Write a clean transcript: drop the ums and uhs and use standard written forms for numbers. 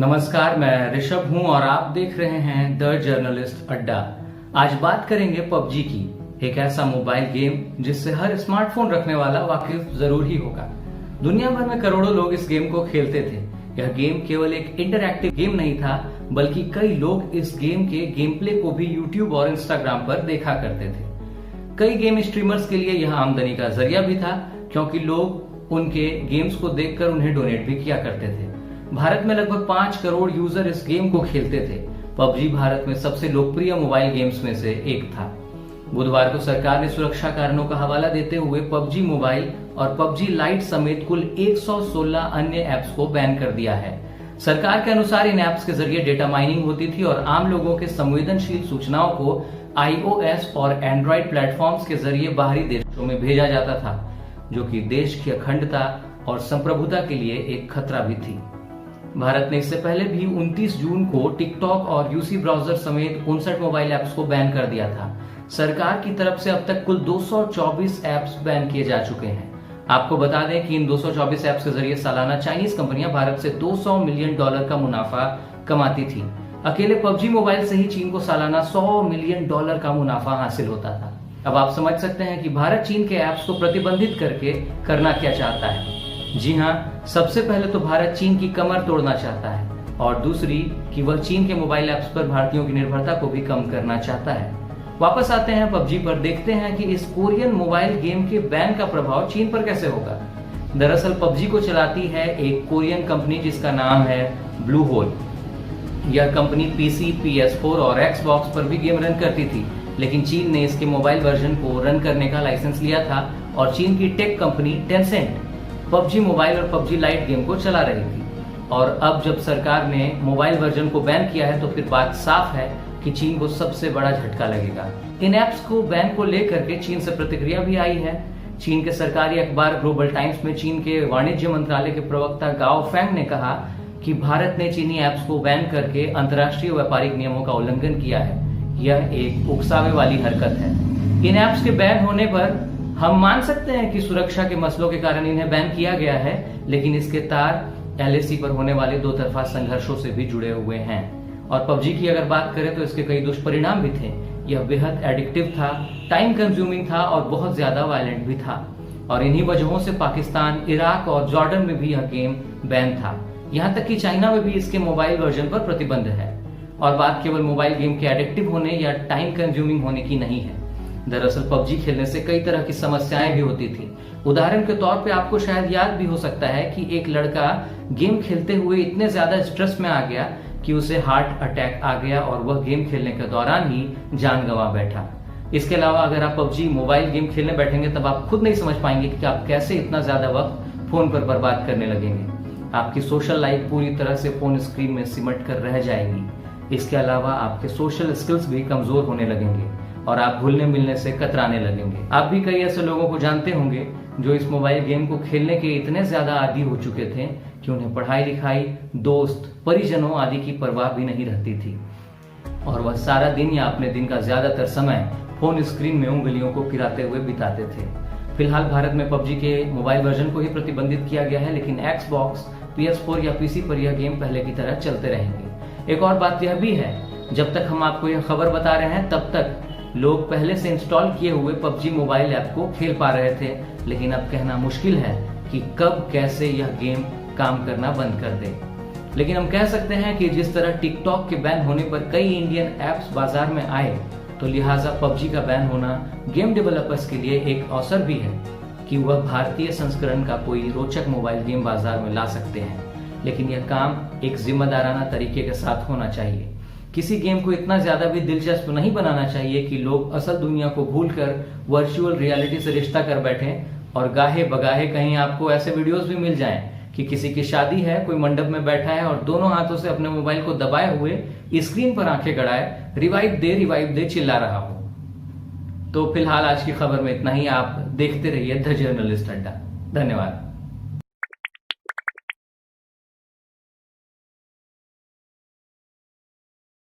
नमस्कार, मैं ऋषभ हूं और आप देख रहे हैं द जर्नलिस्ट अड्डा। आज बात करेंगे पबजी की, एक ऐसा मोबाइल गेम जिससे हर स्मार्टफोन रखने वाला वाकिफ जरूर ही होगा। दुनिया भर में करोड़ों लोग इस गेम को खेलते थे। यह गेम केवल एक इंटरैक्टिव गेम नहीं था, बल्कि कई लोग इस गेम के गेम प्ले को भी यूट्यूब और इंस्टाग्राम पर देखा करते थे। कई गेम स्ट्रीमर्स के लिए यह आमदनी का जरिया भी था, क्योंकि लोग उनके गेम्स को देखकर उन्हें डोनेट भी किया करते थे। भारत में लगभग 5 करोड़ यूजर इस गेम को खेलते थे। पबजी भारत में सबसे लोकप्रिय मोबाइल गेम्स में से एक था। बुधवार को सरकार ने सुरक्षा कारणों का हवाला देते हुए पबजी मोबाइल और पबजी लाइट समेत कुल 116 अन्य ऐप्स को बैन कर दिया है। सरकार के अनुसार इन ऐप्स के जरिए डेटा माइनिंग होती थी और आम लोगों के संवेदनशील सूचनाओं को iOS और एंड्रॉइड प्लेटफॉर्म्स के जरिए बाहरी देशों में भेजा जाता था, जो कि देश की अखंडता और संप्रभुता के लिए एक खतरा भी थी। भारत ने इससे पहले भी 29 जून को टिकटॉक और यूसी ब्राउजर समेत 59 मोबाइल ऐप्स को बैन कर दिया था। सरकार की तरफ से अब तक कुल 224 ऐप्स बैन किए जा चुके हैं। आपको बता दें कि इन 224 ऐप्स के जरिए सालाना चाइनीज कंपनियां भारत से $200 मिलियन का मुनाफा कमाती थी। अकेले पबजी मोबाइल से ही चीन को सालाना $100 मिलियन का मुनाफा हासिल होता था। अब आप समझ सकते हैं कि भारत चीन के ऐप्स को प्रतिबंधित करके करना क्या चाहता है। जी हाँ, सबसे पहले तो भारत चीन की कमर तोड़ना चाहता है और दूसरी कि वह चीन के मोबाइल ऐप्स पर भारतीयों की निर्भरता को भी कम करना चाहता है। वापस आते हैं पबजी पर, देखते हैं कि इस कोरियन मोबाइल गेम के बैन का प्रभाव चीन पर कैसे होगा। दरअसल पबजी को चलाती है एक कोरियन कंपनी जिसका नाम है ब्लू होल। यह कंपनी पीसी, PS4 और Xbox पर भी गेम रन करती थी, लेकिन चीन ने इसके मोबाइल वर्जन को रन करने का लाइसेंस लिया था और चीन की tech company Tencent PUBG mobile और पबजी लाइट गेम को चला रही थी। और अब जब सरकार ने मोबाइल वर्जन को बैन किया है तो फिर बात साफ है कि चीन को सबसे बड़ा झटका लगेगा। इन ऐप्स को बैन को लेकर के चीन से प्रतिक्रिया भी आई है। चीन के सरकारी अखबार ग्लोबल टाइम्स में चीन के वाणिज्य मंत्रालय के प्रवक्ता गाओ फेंग ने कहा कि भारत ने चीनी ऐप्स को बैन करके अंतर्राष्ट्रीय व्यापारिक नियमों का उल्लंघन किया है। यह एक उकसावे वाली हरकत है। इन ऐप्स के बैन होने पर हम मान सकते हैं कि सुरक्षा के मसलों के कारण इन्हें बैन किया गया है, लेकिन इसके तार LAC पर होने वाले दो तरफा संघर्षों से भी जुड़े हुए हैं। और पबजी की अगर बात करें तो इसके कई दुष्परिणाम भी थे। यह बेहद एडिक्टिव था, टाइम कंज्यूमिंग था और बहुत ज्यादा वायलेंट भी था। और इन्हीं वजहों से पाकिस्तान, इराक और जॉर्डन में भी यह गेम बैन था। यहाँ तक कि चाइना में भी इसके मोबाइल वर्जन पर प्रतिबंध है। और बात केवल मोबाइल गेम के एडिक्टिव होने या टाइम कंज्यूमिंग होने की नहीं है। दरअसल पबजी खेलने से कई तरह की समस्याएं भी होती थी। उदाहरण के तौर पे आपको शायद याद भी हो सकता है कि एक लड़का गेम खेलते हुए इतने ज्यादा स्ट्रेस में आ गया कि उसे हार्ट अटैक आ गया और वह गेम खेलने के दौरान ही जान गंवा बैठा। इसके अलावा अगर आप पबजी मोबाइल गेम खेलने बैठेंगे तब आप खुद नहीं समझ पाएंगे कि आप कैसे इतना ज्यादा वक्त फोन पर बर्बाद करने लगेंगे। आपकी सोशल लाइफ पूरी तरह से फोन स्क्रीन में सिमट कर रह जाएगी। इसके अलावा आपके सोशल स्किल्स भी कमजोर होने लगेंगे और आप घुलने मिलने से कतराने लगेंगे। आप भी कई ऐसे लोगों को जानते होंगे जो इस मोबाइल गेम को खेलने के इतने ज्यादा आदी हो चुके थे कि उन्हें पढ़ाई लिखाई, दोस्त, परिजनों आदि की परवाह भी नहीं रहती थी और वह सारा दिन या अपने दिन का ज्यादातर समय फोन स्क्रीन में उंगलियों को गिराते हुए बिताते थे। फिलहाल भारत में पबजी के मोबाइल वर्जन को ही प्रतिबंधित किया गया है, लेकिन Xbox, PS4 या PC पर यह गेम पहले की तरह चलते रहेंगे। एक और बात यह भी है, जब तक हम आपको यह खबर बता रहे हैं तब तक लोग पहले से इंस्टॉल किए हुए पबजी मोबाइल ऐप को खेल पा रहे थे, लेकिन अब कहना मुश्किल है कि कब कैसे यह गेम काम करना बंद कर दे। लेकिन हम कह सकते हैं कि जिस तरह टिकटॉक के बैन होने पर कई इंडियन ऐप्स बाजार में आए, तो लिहाजा पबजी का बैन होना गेम डेवलपर्स के लिए एक अवसर भी है कि वह भारतीय संस्करण का कोई रोचक मोबाइल गेम बाजार में ला सकते हैं। लेकिन यह काम एक जिम्मेदाराना तरीके के साथ होना चाहिए। किसी गेम को इतना ज्यादा भी दिलचस्प नहीं बनाना चाहिए कि लोग असल दुनिया को भूलकर वर्चुअल रियलिटी से रिश्ता कर बैठें और गाहे बगाहे कहीं आपको ऐसे वीडियोस भी मिल जाएं कि किसी की शादी है, कोई मंडप में बैठा है और दोनों हाथों से अपने मोबाइल को दबाए हुए स्क्रीन पर आंखें गड़ाए रिवाइव दे चिल्ला रहा हो। तो फिलहाल आज की खबर में इतना ही। आप देखते रहिए द जर्नलिस्ट अड्डा। धन्यवाद।